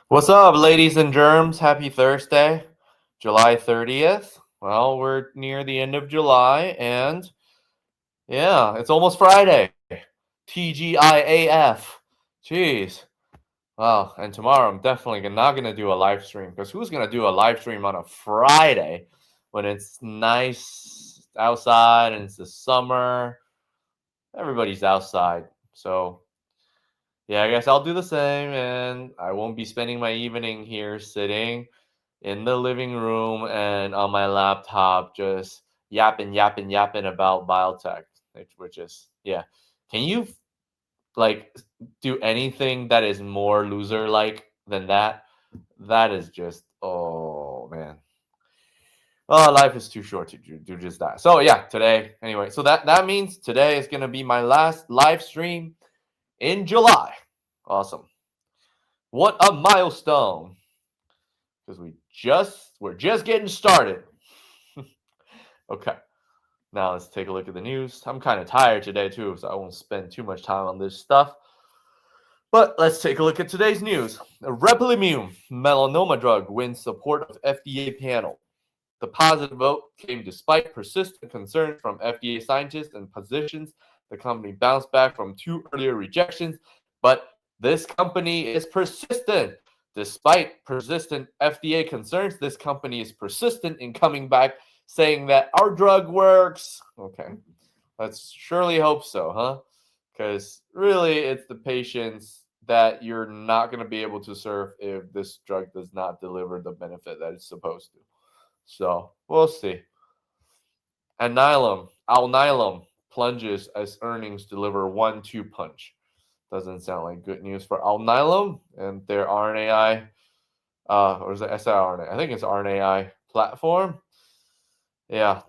What's up, ladies and germs? Happy Thursday, July 30th. Well, we're near the end of July, and yeah, it's almost Friday. TGIAF. Jeez. Wow, and tomorrow I'm definitely not going to do a live stream because who's going to do a live stream on a Friday when it's nice outside and it's the summer? Everybody's outside. So yeah, I guess I'll do the same, and I won't be spending my evening here sitting in the living room and on my laptop just yapping about biotech, which is, yeah. Can you like do anything that is more loser like than that? That is just, oh man. Oh, life is too short to do just that. So yeah, today anyway. So that means today is gonna be my last live stream in July. Awesome. What a milestone. Because we're just getting started. Okay. Now let's take a look at the news. I'm kind of tired today too, so I won't spend too much time on this stuff. But let's take a look at today's news. A Replimune melanoma drug wins support of FDA panel. The positive vote came despite persistent concerns from FDA scientists and physicians. The company bounced back from two earlier rejections, but this company is persistent. Despite persistent FDA concerns, this company is persistent in coming back saying that our drug works. Okay, let's surely hope so, huh? Because really, it's the patients that you're not going to be able to serve if this drug does not deliver the benefit that it's supposed to. So we'll see. Alnylam plunges as earnings deliver 1-2 punch. Doesn't sound like good news for Alnylam and their RNAi, or is it siRNA? I think it's RNAi platform. Yeah,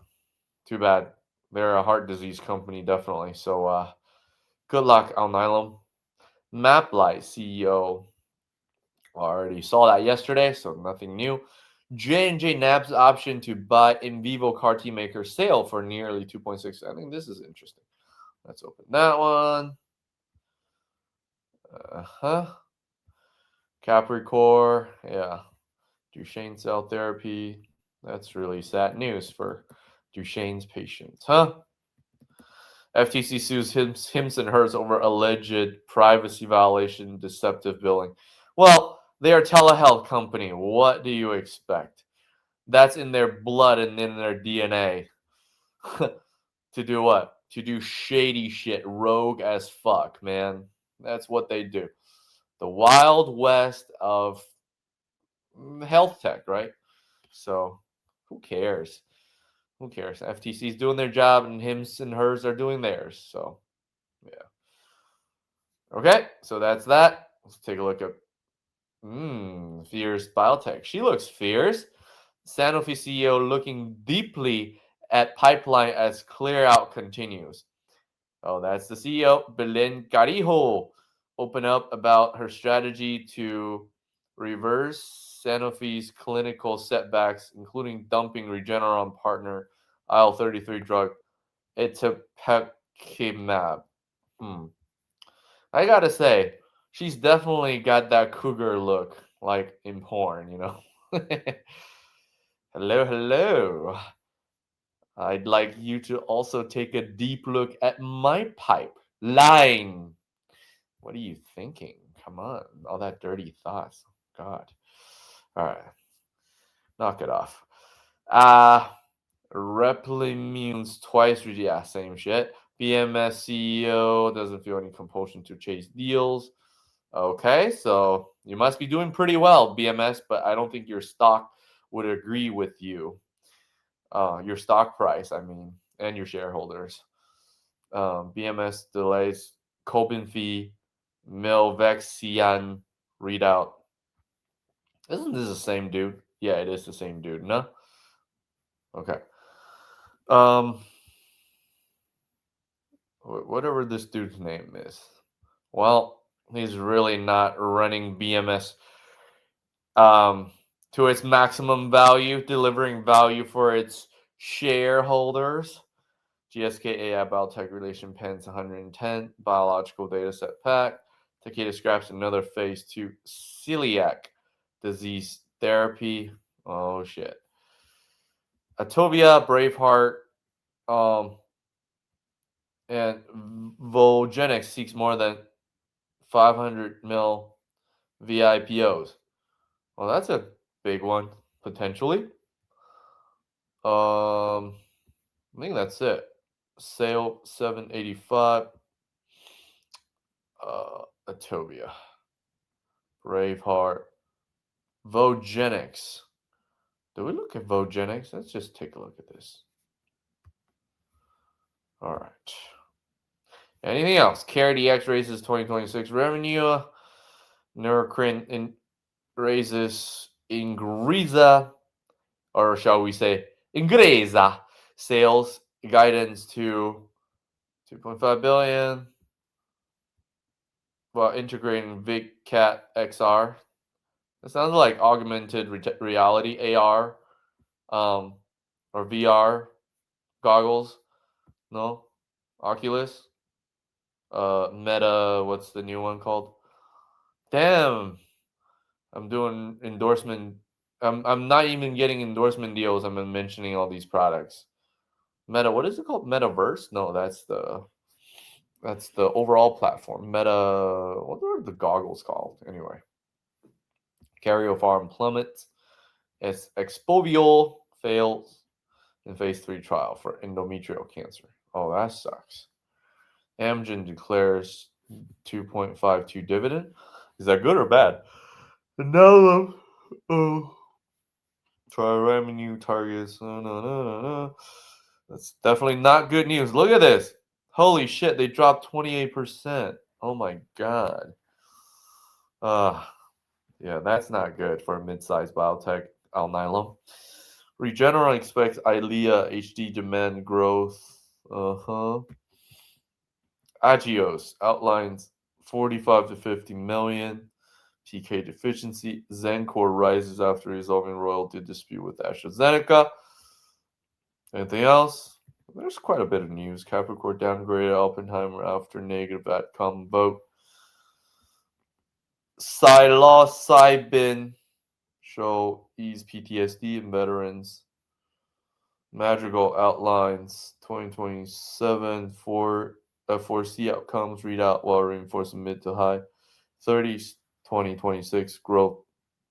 too bad. They're a heart disease company, definitely. So good luck, Alnylam. MapLight CEO already saw that yesterday, so nothing new. J&J nabs option to buy in vivo CAR T maker sale for nearly 2.6. I think this is interesting. Let's open that one. Uh-huh. Capricorn, yeah. Duchenne cell therapy. That's really sad news for Duchenne's patients, huh? FTC sues Hims and Hers over alleged privacy violation, deceptive billing. Well, they are a telehealth company. What do you expect? That's in their blood and in their DNA. To do what? To do shady shit, rogue as fuck, man. That's what they do. The wild west of health tech, right? So, who cares? Who cares? FTC's doing their job and Hims and Hers are doing theirs. So, yeah. Okay, so that's that. Let's take a look at fierce biotech. She looks fierce. Sanofi CEO looking deeply at pipeline as clear out continues. Oh, that's the CEO, Belén Carijo, open up about her strategy to reverse Sanofi's clinical setbacks, including dumping Regeneron partner IL-33 drug itepekimab. Hmm. I gotta say, she's definitely got that cougar look, like in porn, you know. Hello, hello. I'd like you to also take a deep look at my pipeline. What are you thinking? Come on, all that dirty thoughts. God. All right, knock it off. Uh Replimmune's twice, yeah, same shit. BMS CEO doesn't feel any compulsion to chase deals. Okay, so you must be doing pretty well, BMS, but I don't think your stock would agree with you. Your stock price, I mean, and your shareholders. BMS delays Cobenfy Milvexian readout. Isn't this the same dude? Yeah, it is the same dude, no? Okay. Um, whatever this dude's name is. Well, he's really not running BMS um, to its maximum value, delivering value for its shareholders. GSK AI Biotech relation pens 110, biological data set pack. Takeda scraps another phase 2 celiac disease therapy. Oh shit. Atobia, Braveheart, um, and Volgenics seeks more than 500 mil VIPOs. Well, that's a big one potentially. I think that's it. Sale 785. Atobia, Braveheart, Vogenics. Do we look at Vogenics? Let's just take a look at this. All right. Anything else? CareDX raises 2026 revenue. Neurocrine raises Ingreza, or shall we say Ingreza, sales guidance to 2.5 billion. While integrating VicCat XR. It sounds like augmented reality AR, or VR goggles. No, Oculus. Meta. What's the new one called? Damn, I'm doing endorsement. I'm not even getting endorsement deals. I'm mentioning all these products. Meta. What is it called? Metaverse? No, that's the overall platform. Meta. What are the goggles called? Anyway. Karyopharm plummets. As Expoviol fails in phase 3 trial for endometrial cancer. Oh, that sucks. Amgen declares 2.52 dividend. Is that good or bad? No. Oh. Try revenue targets. No. That's definitely not good news. Look at this. Holy shit, they dropped 28%. Oh my god. Yeah, that's not good for a mid-sized biotech. Alnylam. Regeneron expects EYLEA HD demand growth. Agios outlines 45 to 50 million. PK deficiency. Xencor rises after resolving royalty dispute with AstraZeneca. Anything else? There's quite a bit of news. Capricorn downgraded Oppenheimer after negative AdCom vote. Psilocybin show ease PTSD in veterans. Madrigal outlines 2027 for F4C outcomes readout while reinforcing mid to high 30s 2026 growth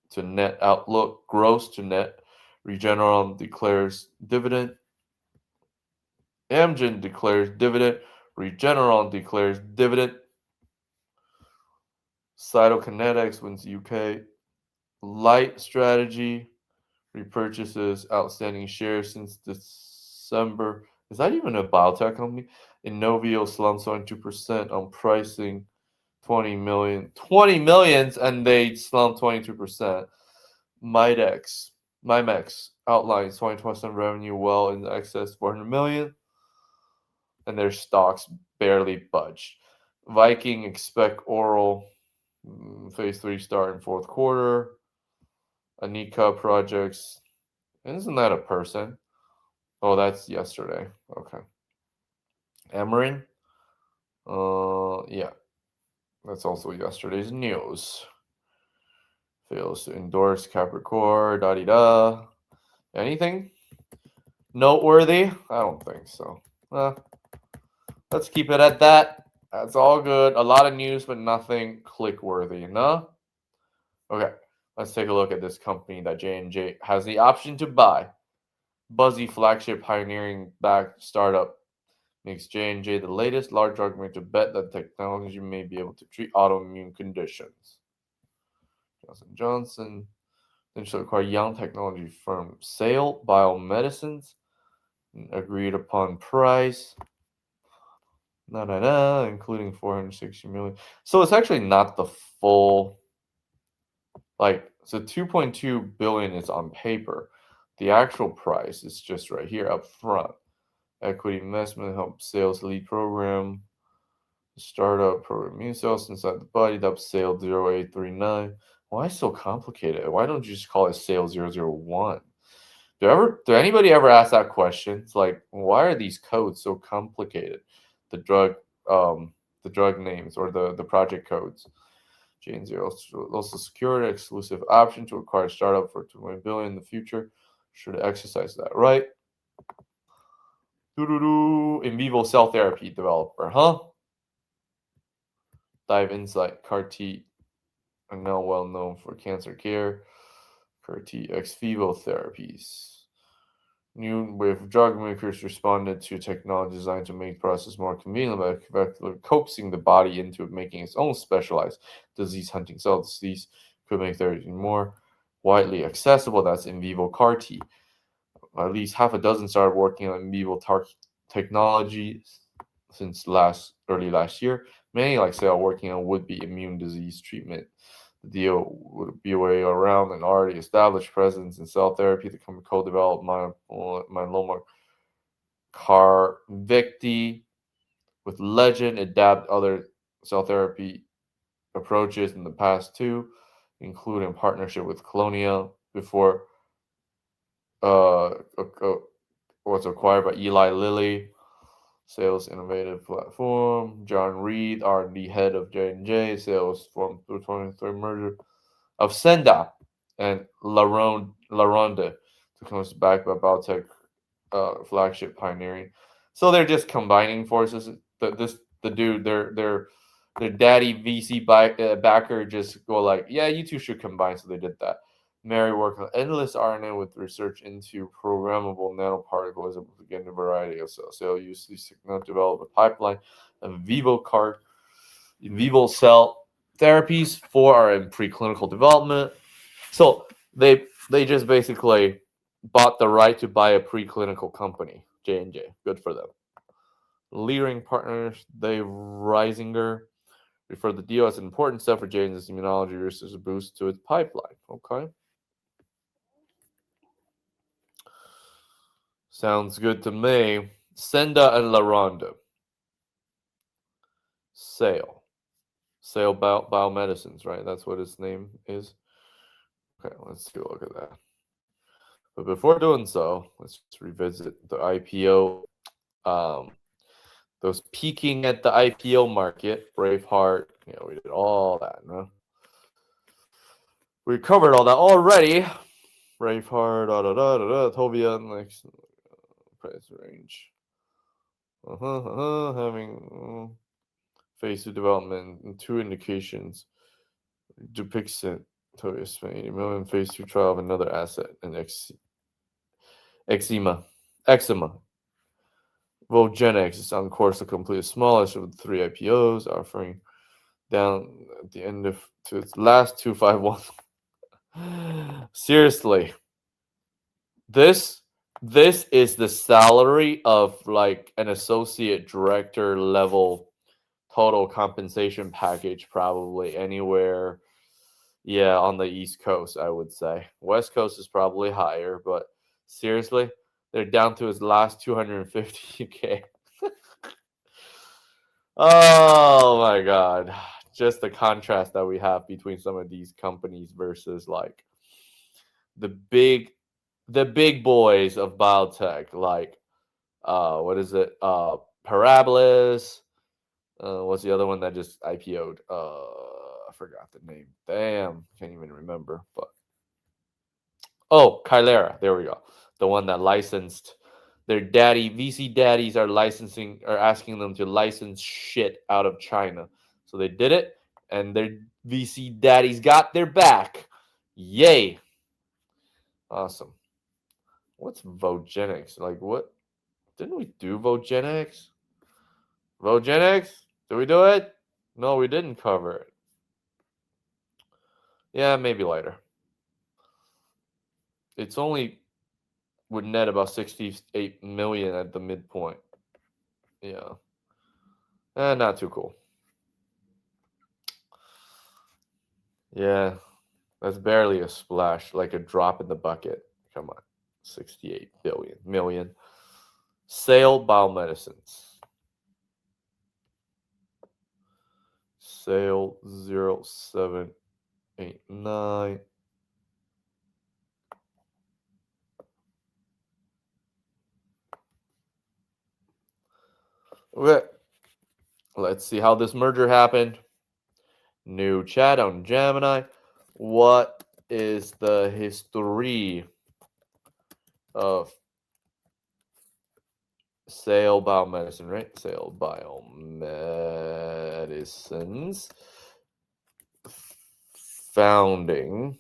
to net outlook, gross to net. Regeneron declares dividend. Amgen declares dividend. Regeneron declares dividend. Cytokinetics wins UK. Light strategy repurchases outstanding shares since December. Is that even a biotech company? Inovio slumps 22% on pricing 20 million. 20 millions and they slumped 22%. Mimex outlines 2027 revenue well in excess 400 million. And their stocks barely budge. Viking expect oral phase 3 start in fourth quarter. Anika projects. Isn't that a person? Oh, that's yesterday. Okay. Amarin. Yeah. That's also yesterday's news. Fails to endorse Capricorn. Da-di-da. Anything noteworthy? I don't think so. Let's keep it at that. That's all good. A lot of news, but nothing click-worthy. No? Okay. Let's take a look at this company that J&J has the option to buy. Buzzy flagship pioneering backed startup makes J&J the latest large drug maker to bet that technology may be able to treat autoimmune conditions. Johnson Johnson then should acquire young technology firm Sale Biomedicines. Agreed upon price. Including 460 million. So it's actually not the full. So 2.2 billion is on paper. The actual price is just right here up front. Equity investment help sales lead program. Startup program immune cells inside the body. Up sale 0839. Why so complicated? Why don't you just call it sale 001? Do anybody ever ask that question? It's like, why are these codes so complicated? The drug names or the project codes. J&J also secured an exclusive option to acquire a startup for $2 billion in the future. Should exercise that right. In vivo cell therapy developer, huh? Dive Insight CAR T are now well known for cancer care. CAR T ex vivo therapies. New wave of drug makers responded to technology designed to make the process more convenient by effectively coaxing the body into making its own specialized disease hunting cells. These could make therapy more widely accessible. That's in vivo CAR T. At least half a dozen started working on in vivo technology since early last year. Many, like say, are working on would-be immune disease treatment. The deal would be a way around an already established presence in cell therapy. The company co-developed myeloma Carvicti with Legend, adapt other cell therapy approaches in the past too, including partnership with Colonia before uh, was acquired by Eli Lilly. Sales innovative platform. John Reed, R&D head of J&J. Sales form through 23 merger of Senda and Laronde. To comes back by Biotech flagship pioneering. So they're just combining forces. The dude, their daddy VC backer just go like, yeah, you two should combine. So they did that. Mary worked on endless RNA with research into programmable nanoparticles and again a variety of cells. So use these to develop a pipeline of in vivo cell therapies for are in preclinical development. So they just basically bought the right to buy a preclinical company, J&J. Good for them. Leading partners, Dave Reisinger, referred the deal as an important step for J&J's immunology research to boost to its pipeline. Okay. Sounds good to me. Senda and LaRonda. Sale. Sale Biomedicines, right? That's what his name is. Okay, let's take a look at that. But before doing so, let's revisit the IPO. Those peaking at the IPO market, Braveheart, we did all that, no? We covered all that already. Braveheart, Tovia, next price range. Having phase 2 development and 2 indications. Dupixent, Tovia spent 80 million phase 2 trial of another asset in eczema. Volgenix is on course to complete the smallest of the 3 IPOs, offering down at the end of to its last 251. Seriously, this is the salary of like an associate director level total compensation package, probably anywhere, yeah, on the East Coast, I would say. West Coast is probably higher, but seriously, they're down to his last 250K. Oh my God. Just the contrast that we have between some of these companies versus like the big boys of biotech, like what is it? Parabolis. What's the other one that just IPO'd? I forgot the name. Damn, can't even remember. But Kylera. There we go. The one that licensed their VC daddies are asking them to license shit out of China. So they did it, and their VC daddies got their back. Yay. Awesome. What's Vogenics? Like, what? Didn't we do Vogenics? Vogenics? Did we do it? No, we didn't cover it. Yeah, maybe later. It's only would net about 68 million at the midpoint. Yeah. Not too cool. Yeah. That's barely a splash, like a drop in the bucket. Come on. 68 million. Sale Biomedicines. Sale 0789. Okay. Let's see how this merger happened. New chat on Gemini. What is the history of Sale Biomedicine, right? Sale Biomedicine's founding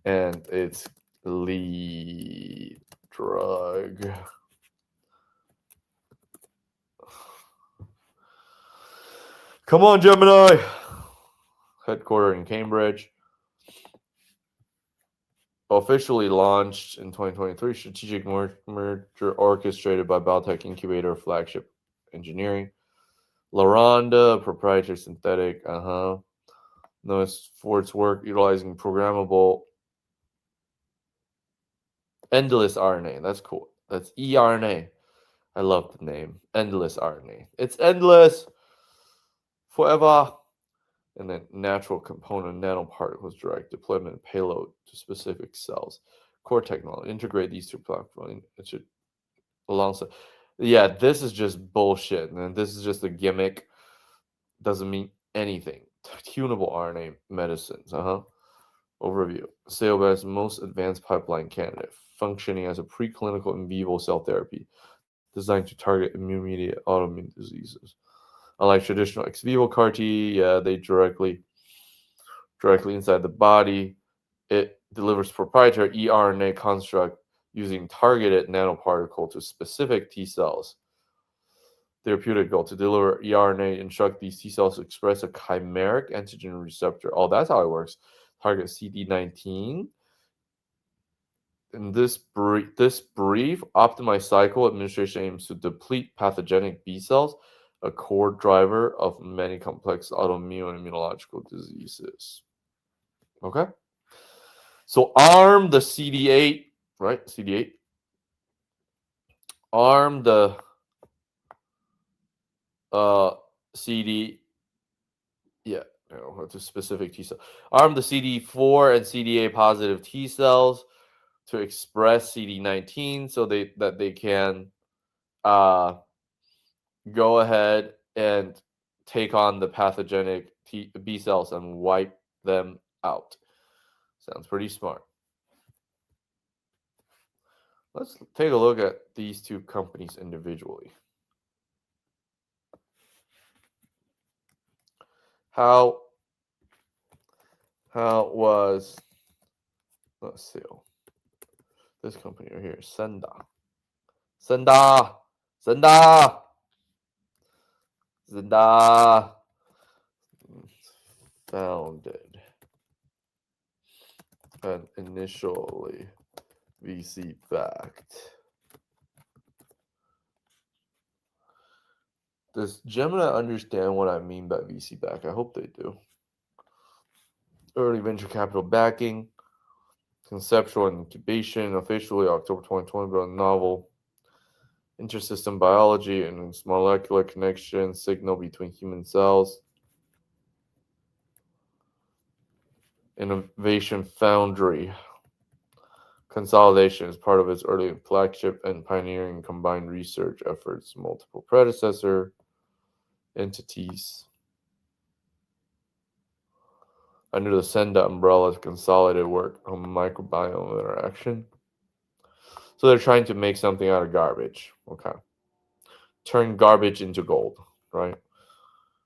and its lead drug. Come on, Gemini. Headquartered in Cambridge. Officially launched in 2023. Strategic merger orchestrated by Biotech Incubator Flagship Engineering. LaRonda, proprietary synthetic. Known for its work utilizing programmable endless RNA. That's cool. That's eRNA. I love the name. Endless RNA. It's endless forever. And then natural component nanoparticles, direct deployment payload to specific cells. Core technology. Integrate these two platforms. It should alongside. Yeah, this is just bullshit, man. This is just a gimmick. Doesn't mean anything. Tunable RNA medicines. Overview. Saleba's most advanced pipeline candidate, functioning as a preclinical in vivo cell therapy designed to target immune-mediated autoimmune diseases. Unlike traditional ex vivo CAR T, they directly inside the body. It delivers proprietary eRNA construct using targeted nanoparticle to specific T cells. Therapeutic goal to deliver eRNA instruct these T cells to express a chimeric antigen receptor. Oh, that's how it works. Target CD19. In this brief optimized cycle, administration aims to deplete pathogenic B cells, a core driver of many complex autoimmune and immunological diseases. Okay? So arm the CD8, right? CD8. Arm the CD, yeah, no, it's a specific T cell. Arm the CD4 and CD8 positive T cells to express CD19 so that they can go ahead and take on the pathogenic B cells and wipe them out. Sounds pretty smart. Let's take a look at these two companies individually. How was, let's see, this company right here, Senda founded and initially VC backed. Does Gemini understand what I mean by VC back? I hope they do. Early venture capital backing, conceptual incubation, officially October 2020, but a novel intersystem biology and its molecular connection signal between human cells. Innovation Foundry. Consolidation is part of its early flagship and pioneering combined research efforts, multiple predecessor entities. Under the Senda umbrella, consolidated work on microbiome interaction. So they're trying to make something out of garbage. Okay. Turn garbage into gold, right?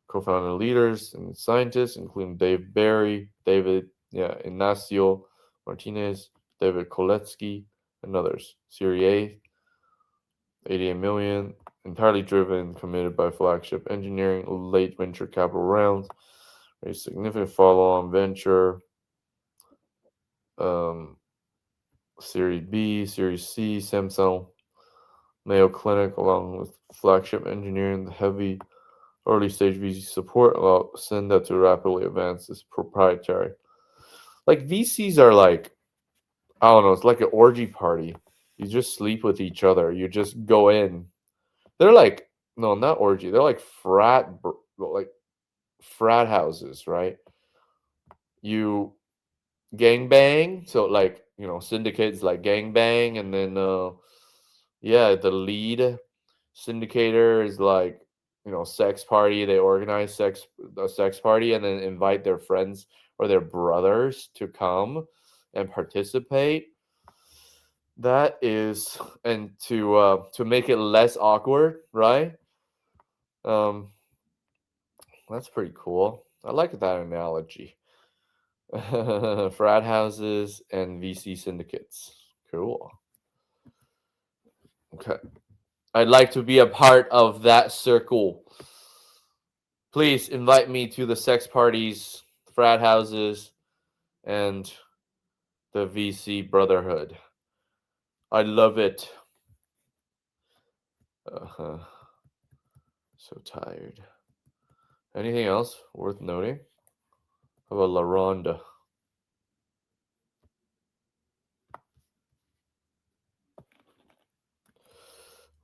Co-founder leaders and scientists, including David Ignacio Martinez, David Koletsky, and others. Series A, 88 million, entirely driven, committed by flagship engineering, late venture capital rounds, a significant follow-on venture, Series B, Series C, Samsung, Mayo Clinic, along with flagship engineering, the heavy early stage VC support allowed Senda to rapidly advance its proprietary. Like VCs are like, I don't know, it's like an orgy party. You just sleep with each other. You just go in. They're like, no, not orgy. They're like frat houses, right? You gang bang. So like, syndicates like gang bang, and then the lead syndicator is like sex party. They organize a sex party and then invite their friends or their brothers to come and participate. That is, and to make it less awkward, right? Um, that's pretty cool. I like that analogy. Frat houses and VC syndicates. Cool. Okay. I'd like to be a part of that circle. Please invite me to the sex parties, frat houses, and the VC brotherhood. I love it. Uh-huh. So tired. Anything else worth noting? How about La Ronda?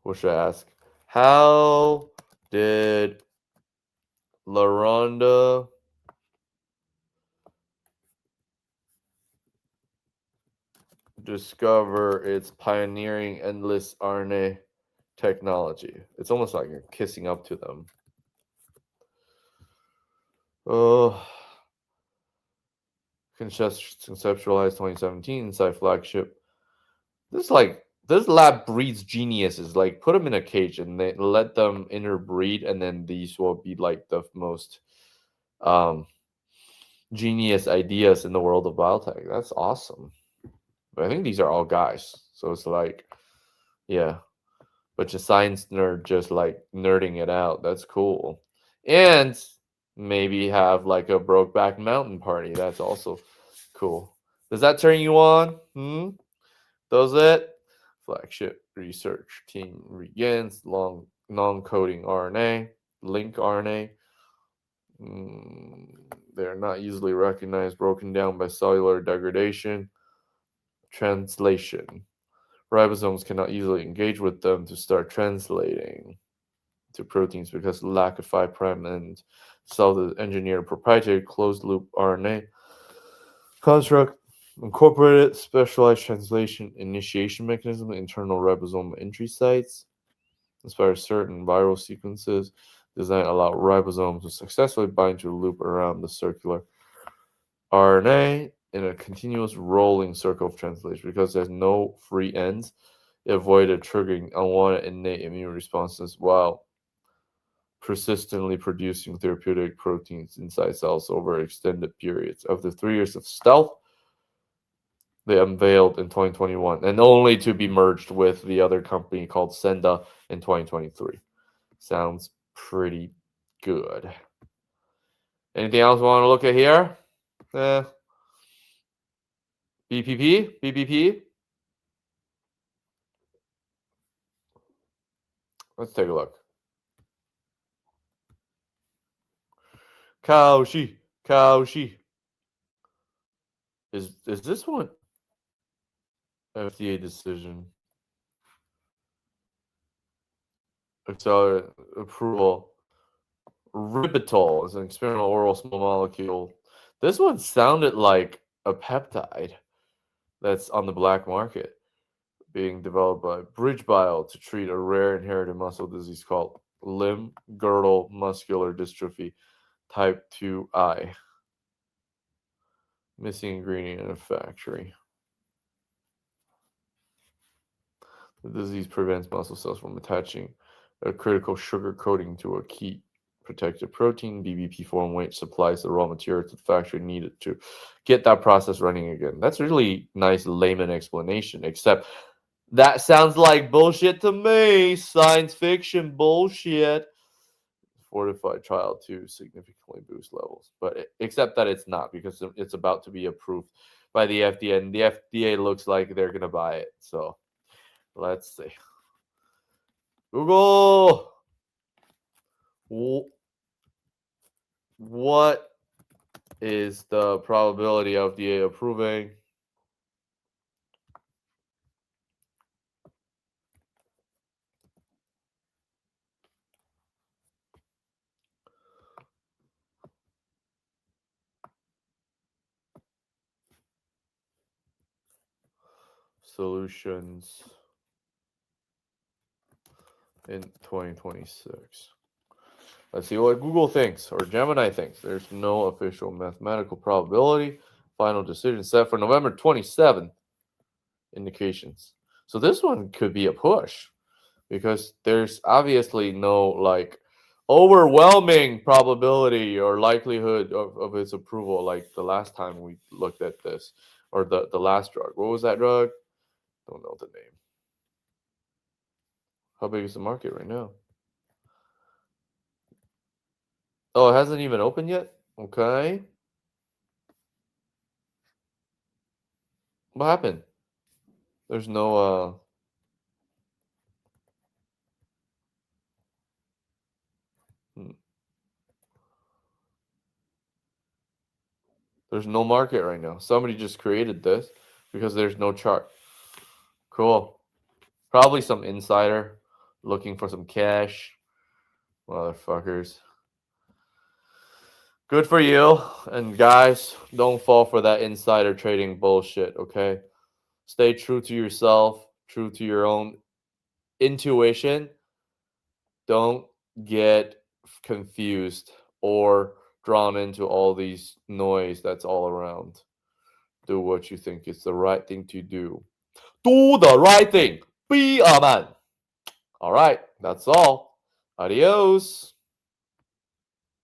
What should I ask? How did La Ronda discover its pioneering endless RNA technology? It's almost like you're kissing up to them. Oh, conceptualized 2017 inside flagship. This lab breeds geniuses. Like put them in a cage and they let them interbreed, and then these will be like the most um, genius ideas in the world of biotech. That's awesome. But I think these are all guys, so it's like, yeah, bunch of science nerd just like nerding it out. That's cool. And maybe have like a Brokeback Mountain party. That's also cool. Does that turn you on? Does it? Flagship research team regains long non-coding RNA, link RNA. They're not easily recognized, broken down by cellular degradation. Translation. Ribosomes cannot easily engage with them to start translating to proteins because of the lack of 5' and cell engineered proprietary closed loop RNA construct incorporated specialized translation initiation mechanism internal ribosomal entry sites inspire certain viral sequences designed to allow ribosomes to successfully bind to a loop around the circular RNA in a continuous rolling circle of translation. Because there's no free ends, it avoided triggering unwanted innate immune responses while persistently producing therapeutic proteins inside cells over extended periods. After 3 years of stealth, they unveiled in 2021, and only to be merged with the other company called Senda in 2023. Sounds pretty good. Anything else we want to look at here? BPP? BPP? Let's take a look. Kaoshi. Is this one FDA decision? Accelerated approval. Ribitol is an experimental oral small molecule. This one sounded like a peptide that's on the black market, being developed by BridgeBio to treat a rare inherited muscle disease called limb girdle muscular dystrophy type 2I. Missing ingredient in a factory. The disease prevents muscle cells from attaching a critical sugar coating to a key protective protein, BBP form, which supplies the raw material to the factory needed to get that process running again. That's really nice layman explanation, except that sounds like bullshit to me. Science fiction bullshit. Fortified trial to significantly boost levels, but except that it's not, because it's about to be approved by the FDA, and the FDA looks like they're gonna buy it. So let's see. Google, what is the probability of FDA approving solutions in 2026? Let's see what Google thinks or Gemini thinks. There's no official mathematical probability. Final decision set for November 27th. Indications. So this one could be a push because there's obviously no like overwhelming probability or likelihood of its approval like the last time we looked at this or the last drug. What was that drug? Don't know the name. How big is the market right now? Oh, it hasn't even opened yet? Okay. What happened? There's no hmm, there's no market right now. Somebody just created this because there's no chart. Cool. Probably some insider looking for some cash. Motherfuckers. Good for you. And guys, don't fall for that insider trading bullshit, okay? Stay true to yourself, true to your own intuition. Don't get confused or drawn into all these noise that's all around. Do what you think is the right thing to do. Do the right thing. Be a man. All right, that's all. Adios.